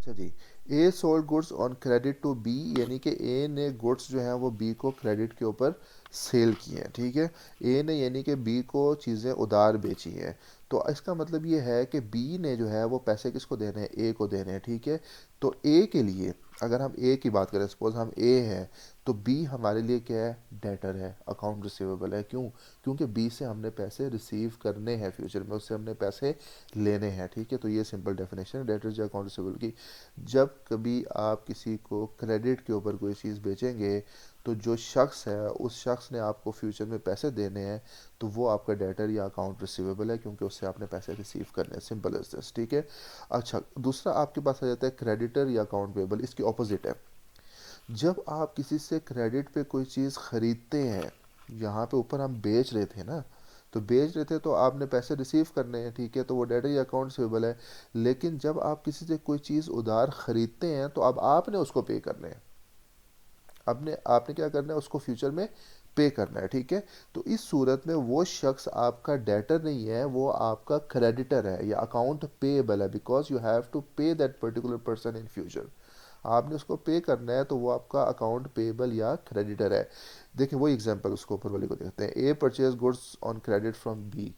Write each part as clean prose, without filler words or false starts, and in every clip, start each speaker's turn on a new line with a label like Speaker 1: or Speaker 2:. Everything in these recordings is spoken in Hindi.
Speaker 1: अच्छा जी, A sold goods on credit to B, यानी कि ए ने गुड्स जो हैं वो बी को क्रेडिट के ऊपर सेल किए हैं, ठीक है। ए ने यानी कि बी को चीज़ें उधार बेची हैं। तो इसका मतलब ये है कि बी ने जो है वो पैसे किसको देने हैं, ए को देने हैं, ठीक है। तो ए के लिए अगर हम ए की बात करें, सपोज हम ए हैं, तो बी हमारे लिए क्या है, डेटर है, अकाउंट रिसीवेबल है। क्यों? क्योंकि बी से हमने पैसे रिसीव करने हैं फ्यूचर में, उससे हमने पैसे लेने हैं, ठीक है। तो ये सिंपल डेफिनेशन है डेटर्स या अकाउंट रिसीवेबल की। जब कभी आप किसी को क्रेडिट के ऊपर कोई चीज़ बेचेंगे, तो जो शख्स है उस शख्स ने आपको फ्यूचर में पैसे देने हैं, तो वो आपका डेटर या अकाउंट रिसीवेबल है, क्योंकि उससे आपने पैसे रिसीव करने हैं। सिंपल एज दिस, ठीक है। अच्छा, दूसरा आपके पास आ जाता है क्रेडिटर या अकाउंट पेबल। इसकी ऑपोजिट है। जब आप किसी से क्रेडिट पे कोई चीज़ खरीदते हैं, यहाँ पे ऊपर हम बेच रहे थे ना, तो बेच रहे थे तो आपने पैसे रिसीव करने हैं, ठीक है, तो वो डेटर या अकाउंट रिसीवेबल है। लेकिन जब आप किसी से कोई चीज़ उधार खरीदते हैं, तो अब आपने उसको पे करने हैं। आपने आपने क्या करना है, उसको फ्यूचर में पे करना है, ठीक है। तो इस सूरत में वो शख्स आपका डेटर नहीं है, वो आपका क्रेडिटर है या अकाउंट पेएबल है, बिकॉज यू हैव टू पे that particular person in future. आपने उसको पे करना है, तो वो आपका अकाउंट पेएबल या क्रेडिटर है। देखिए वही एग्जांपल उसको ऊपर वाले को देखते हैं। A purchase goods on credit from B.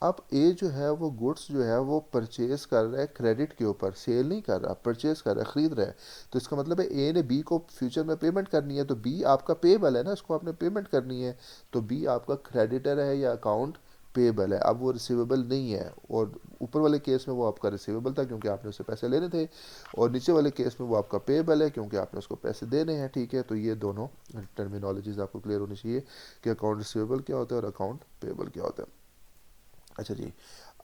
Speaker 1: अब ए जो है वो गुड्स जो है वो परचेज कर रहा है क्रेडिट के ऊपर, सेल नहीं कर रहा, परचेज कर रहा है, खरीद रहा है। तो इसका मतलब है ए ने बी को फ्यूचर में पेमेंट करनी है, तो बी आपका पेबल है ना, इसको आपने पेमेंट करनी है। तो बी आपका क्रेडिटर है या अकाउंट पेबल है, अब वो रिसीवेबल नहीं है। और ऊपर वाले केस में वो आपका रिसीवेबल था, क्योंकि आपने उससे पैसे लेने थे। और नीचे वाले केस में वो आपका पेबल है, क्योंकि आपने उसको पैसे देने हैं, ठीक है। तो ये दोनों टर्मिनोलॉजीज आपको क्लियर होनी चाहिए कि अकाउंट रिसीवेबल क्या होता है और अकाउंट पेबल क्या होता है। अच्छा जी,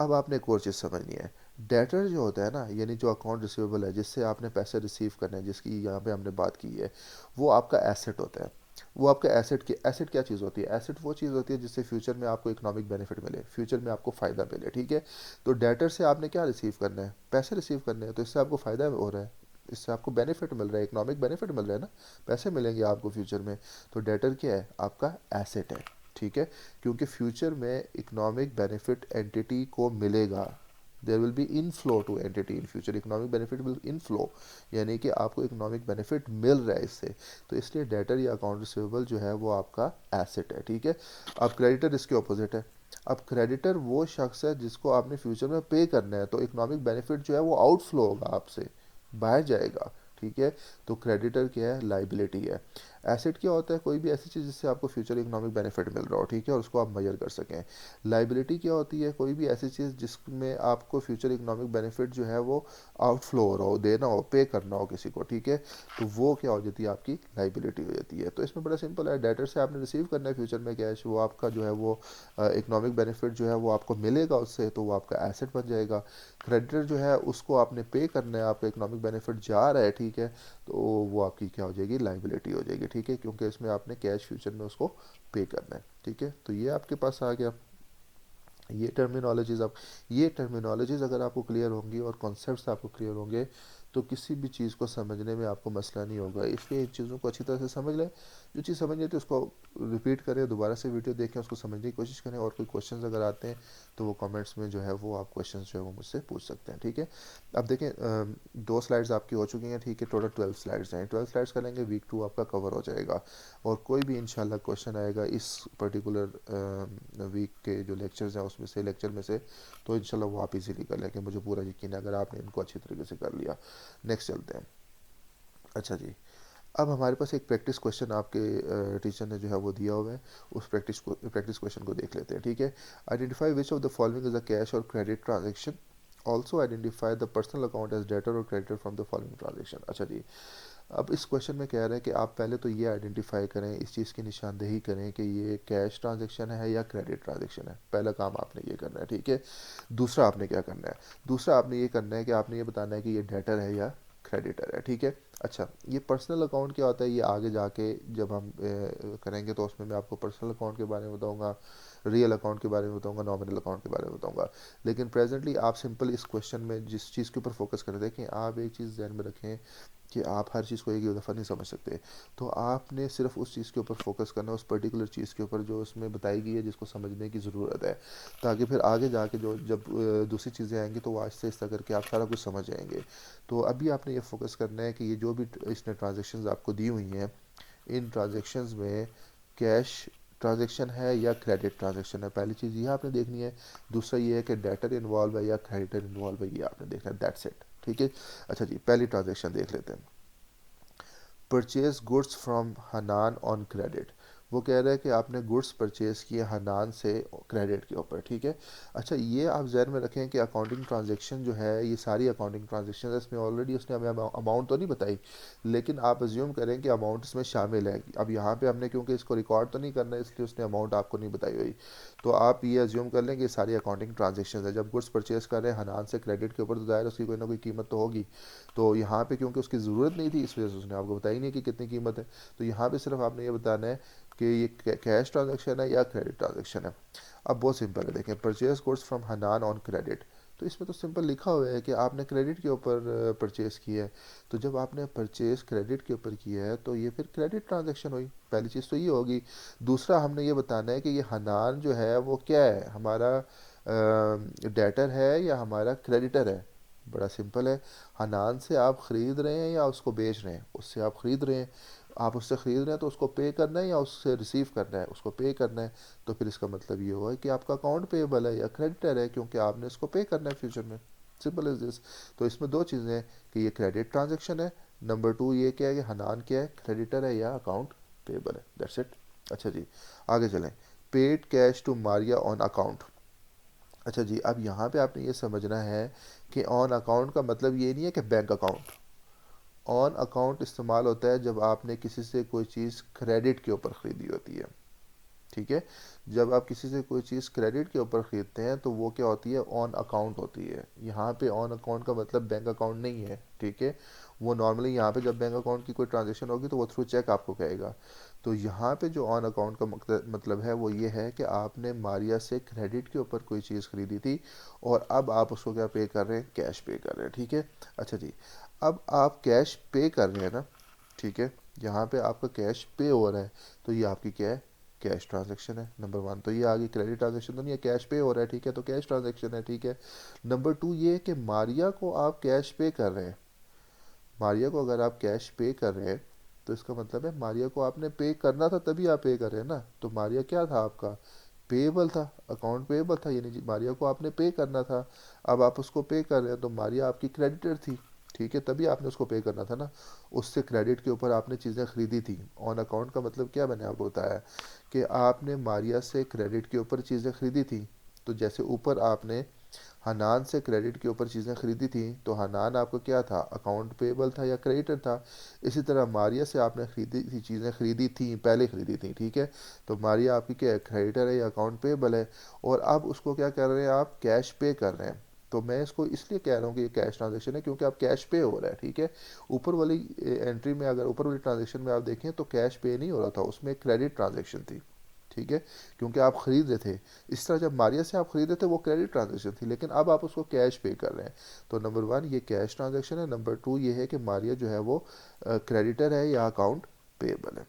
Speaker 1: अब आपने एक और चीज़ समझनी है। डेटर जो होता है ना, यानी जो अकाउंट रिसीवेबल है, जिससे आपने पैसे रिसीव करने हैं, जिसकी यहाँ पे हमने बात की है, वो आपका एसेट होता है। वो आपका एसेट क्या चीज़ होती है? एसेट वो चीज़ होती है जिससे फ्यूचर में आपको इकोनॉमिक बेनिफिट मिले, फ्यूचर में आपको फ़ायदा मिले, ठीक है। तो डेटर से आपने क्या रिसीव करना है? पैसे रिसीव करने हैं, तो इससे आपको फ़ायदा हो रहा है, इससे आपको बेनिफिट मिल रहा है, इकोनॉमिक बेनिफिट मिल रहा है ना, पैसे मिलेंगे आपको फ्यूचर में। तो डेटर क्या है? आपका एसेट है, ठीक है। क्योंकि फ्यूचर में इकोनॉमिक बेनिफिट एंटिटी को मिलेगा, there will be inflow to entity in future, economic benefit will inflow, यानी कि आपको इकोनॉमिक बेनिफिट मिल रहा है इससे। तो इसलिए डेटर या अकाउंट रिसीवेबल जो है वो आपका एसेट है, ठीक है। अब क्रेडिटर इसके ऑपोजिट है। अब क्रेडिटर वो शख्स है जिसको आपने फ्यूचर में पे करना है, तो इकोनॉमिक बेनिफिट जो है वो आउटफ्लो होगा आपसे, बाहर जाएगा, ठीक है। तो क्रेडिटर क्या है? लाइबिलिटी है। एसेट क्या होता है? कोई भी ऐसी चीज़ जिससे आपको फ्यूचर इकोनॉमिक बेनिफिट मिल रहा हो, ठीक है, और उसको आप मेजर कर सकें। लाइबिलिटी क्या होती है? कोई भी ऐसी चीज़ जिसमें आपको फ्यूचर इकोनॉमिक बेनिफिट जो है वो आउटफ्लो हो रहा हो, देना हो, पे करना हो किसी को, ठीक है। तो वो क्या हो जाती है? आपकी लाइबिलिटी हो जाती है। तो इसमें बड़ा सिंपल है, डेटर से आपने रिसीव करना है फ्यूचर में कैश, वो आपका जो है वो इकोनॉमिक बेनिफिट जो है वो आपको मिलेगा उससे, तो वो आपका एसेट बन जाएगा। क्रेडिटर जो है उसको आपने पे करना है, आपका इकोनॉमिक बेनिफिट जा रहा है, ठीक है, तो वो आपकी क्या हो जाएगी? लाइबिलिटी हो जाएगी, ठीक है, क्योंकि इसमें आपने कैश फ्यूचर में उसको पे करना है, ठीक है। तो ये आपके पास आ गया। ये टर्मिनोलॉजीज अगर आपको क्लियर होंगी और कॉन्सेप्ट्स आपको क्लियर होंगे, तो किसी भी चीज़ को समझने में आपको मसला नहीं होगा। इसलिए इन चीज़ों को अच्छी तरह से समझ लें। जो चीज़ समझ नहीं तो उसको रिपीट करें, दोबारा से वीडियो देखें, उसको समझने की कोशिश करें। और कोई क्वेश्चंस अगर आते हैं तो वो कमेंट्स में जो है वो आप क्वेश्चंस जो है वो मुझसे पूछ सकते हैं, ठीक है। अब देखें, 2 स्लाइड्स आपकी हो चुकी हैं, ठीक है, टोटल 12 स्लाइड्स हैं। 12 स्लाइड्स करेंगे, वीक 2 आपका कवर हो जाएगा। और कोई भी इंशाल्लाह क्वेश्चन आएगा इस पर्टिकुलर वीक के जो लेक्चर्स हैं उसमें से, लेक्चर में से, तो इंशाल्लाह वो आप इजीली कर लेंगे, मुझे पूरा यकीन है, अगर आपने इनको अच्छी तरीके से कर लिया। नेक्स्ट चलते हैं। अच्छा जी, अब हमारे पास एक प्रैक्टिस क्वेश्चन आपके टीचर ने जो है वो दिया हुआ है। उस प्रैक्टिस क्वेश्चन को देख लेते हैं, ठीक है। Identify which of the following is a cash और credit transaction, also identify the personal account as debtor और creditor from the following transaction. अच्छा जी, अब इस क्वेश्चन में कह रहे हैं कि आप पहले तो ये आइडेंटिफाई करें, इस चीज़ की निशानदेही करें कि ये कैश ट्रांजैक्शन है या क्रेडिट ट्रांजैक्शन है। पहला काम आपने ये करना है, ठीक है। दूसरा आपने क्या करना है? दूसरा आपने ये करना है कि आपने ये बताना है कि ये डेटर है या क्रेडिटर है, ठीक है। अच्छा, ये पर्सनल अकाउंट क्या होता है, ये आगे जाके जब हम करेंगे तो उसमें मैं आपको पर्सनल अकाउंट के बारे में बताऊंगा। रियल अकाउंट के बारे में बताऊंगा, नॉमिनल अकाउंट के बारे में बताऊंगा। लेकिन प्रेजेंटली आप सिंपल इस क्वेश्चन में जिस चीज़ के ऊपर फोकस कर रहे थे कि आप एक चीज़ ध्यान में रखें कि आप हर चीज़ को एक ही दफ़ा नहीं समझ सकते। तो आपने सिर्फ उस चीज़ के ऊपर फोकस करना है, उस पर्टिकुलर चीज़ के ऊपर जो उसमें बताई गई है जिसको समझने की ज़रूरत है, ताकि फिर आगे जाके जो जब दूसरी चीज़ें आएंगी तो वो आहिस्ता आहिस्ता करके आप सारा कुछ समझ जाएंगे। तो अभी आपने ये फोकस करना है कि ये जो भी इसने ट्रांजेक्शन्स आपको दी हुई हैं, इन ट्रांजेक्शन्स में कैश ट्रांजेक्शन है या क्रेडिट ट्रांजेक्शन है, पहली चीज़ ये आपने देखनी है। दूसरा ये है कि डेटर इन्वॉल्व है या क्रेडिटर इन्वॉल्व है, ये आपने देखना है। दैट्स इट, ठीक है। अच्छा जी, पहली ट्रांजेक्शन देख लेते हैं। Purchase goods from Hanan on credit. वो कह रहा है कि आपने गुड्स परचेज किए हनान से क्रेडिट के ऊपर, ठीक है। अच्छा, ये आप जहन में रखें कि अकाउंटिंग ट्रांजैक्शन जो है, ये सारी अकाउंटिंग ट्रांजैक्शन है, इसमें ऑलरेडी उसने हमें अमाउंट तो नहीं बताई, लेकिन आप अज्यूम करें कि अमाउंट इसमें शामिल है। अब यहाँ पे हमने क्योंकि इसको रिकॉर्ड तो नहीं करना है, इसलिए उसने अमाउंट आपको नहीं बताई हुई। तो आप ये अज्यूम कर लें कि सारी अकाउंटिंग ट्रांजेक्शन है। जब गुड्स परचेज कर रहे हैं हनान से क्रेडिट के ऊपर, तो दायर उसकी कोई ना कोई कीमत तो होगी। तो यहाँ पे क्योंकि उसकी ज़रूरत नहीं थी, इस वजह से उसने आपको बताई नहीं कि कितनी कीमत है। तो यहाँ पे सिर्फ आपने ये बताना है कि ये कैश ट्रांजैक्शन है या क्रेडिट ट्रांजैक्शन है। अब बहुत सिंपल है, देखें, purchase goods from Hanan on credit. तो इसमें तो सिंपल लिखा हुआ है कि आपने क्रेडिट के ऊपर परचेज़ किया है। तो जब आपने परचेज़ क्रेडिट के ऊपर किया है तो ये फिर क्रेडिट ट्रांजैक्शन हुई। पहली चीज़ तो ये होगी। दूसरा हमने ये बताना है कि ये हनान जो है वो क्या है, हमारा डेटर है या हमारा क्रेडिटर है। बड़ा सिंपल है। हनान से आप ख़रीद रहे हैं या उसको बेच रहे हैं? उससे आप ख़रीद रहे हैं। आप उससे ख़रीद रहे हैं तो उसको पे करना है या उससे रिसीव करना है? उसको पे करना है। तो फिर इसका मतलब ये हुआ कि आपका अकाउंट पेएबल है या क्रेडिटर है, क्योंकि आपने इसको पे करना है फ्यूचर में। Simple is this. तो इसमें दो चीज़ें हैं कि ये क्रेडिट ट्रांजेक्शन है, नंबर टू ये क्या है कि हनान क्या है, क्रेडिटर है या अकाउंट पेएबल है। That's it. अच्छा जी, आगे चलें। Paid cash to Maria on account. अच्छा जी, अब यहाँ पे आपने ये समझना है कि ऑन अकाउंट का मतलब ये नहीं है कि बैंक अकाउंट। ऑन अकाउंट इस्तेमाल होता है जब आपने किसी से कोई चीज़ क्रेडिट के ऊपर ख़रीदी होती है, ठीक है। जब आप किसी से कोई चीज़ क्रेडिट के ऊपर ख़रीदते हैं तो वो क्या होती है, ऑन अकाउंट होती है। यहाँ पे ऑन अकाउंट का मतलब बैंक अकाउंट नहीं है, ठीक है। वो नॉर्मली यहाँ पे जब बैंक अकाउंट की कोई ट्रांजेक्शन होगी तो वो थ्रू चेक आपको कहेगा। तो यहाँ पे जो ऑन अकाउंट का मतलब है वो ये है कि आपने मारिया से क्रेडिट के ऊपर कोई चीज़ खरीदी थी और अब आप उसको क्या पे कर रहे हैं, कैश पे कर रहे हैं, ठीक है। अच्छा जी, अब आप कैश पे कर रहे हैं ना, ठीक है। यहाँ पे आपका कैश पे हो रहा है, तो ये आपकी क्या है, कैश ट्रांजैक्शन है, नंबर वन। तो ये आगे क्रेडिट ट्रांजैक्शन तो नहीं है, कैश पे हो रहा है, ठीक है, तो कैश ट्रांजैक्शन है, ठीक है। नंबर टू ये है कि मारिया को आप कैश पे कर रहे हैं। मारिया को अगर आप कैश पे कर रहे हैं तो इसका मतलब है मारिया को आपने पे करना था, तभी आप पे कर रहे हैं ना। तो मारिया क्या था आपका, पेएबल था, अकाउंट पेएबल था, यानी मारिया को आपने पे करना था। अब आप उसको पे कर रहे हैं तो मारिया आपकी क्रेडिटर थी, ठीक है, तभी आपने उसको पे करना था ना। उससे क्रेडिट के ऊपर आपने चीज़ें खरीदी थी। ऑन अकाउंट का मतलब क्या, मैंने आपको बताया कि आपने मारिया से क्रेडिट के ऊपर चीज़ें खरीदी थी। तो जैसे ऊपर आपने हनान से क्रेडिट के ऊपर चीज़ें खरीदी थी, तो हनान आपका क्या था, अकाउंट पेबल था या क्रेडिटर था। इसी तरह मारिया से आपने खरीदी थी, चीज़ें खरीदी थी, पहले खरीदी थी, ठीक है। तो मारिया आपकी क्या है, क्रेडिटर है या अकाउंट पेबल है। और अब उसको क्या कर रहे हैं, आप कैश पे कर रहे हैं। तो मैं इसको इसलिए कह रहा हूँ कि ये कैश ट्रांजेक्शन है क्योंकि आप कैश पे हो रहा है, ठीक है। ऊपर वाली एंट्री में, अगर ऊपर वाली ट्रांजेक्शन में आप देखें तो कैश पे नहीं हो रहा था, उसमें क्रेडिट ट्रांजेक्शन थी, ठीक है, क्योंकि आप खरीद रहे थे। इस तरह जब मारिया से आप खरीद रहे थे वो क्रेडिट ट्रांजैक्शन थी, लेकिन अब आप उसको कैश पे कर रहे हैं। तो नंबर वन ये कैश ट्रांजैक्शन है, नंबर टू ये है कि मारिया जो है वो क्रेडिटर है या अकाउंट पेएबल है।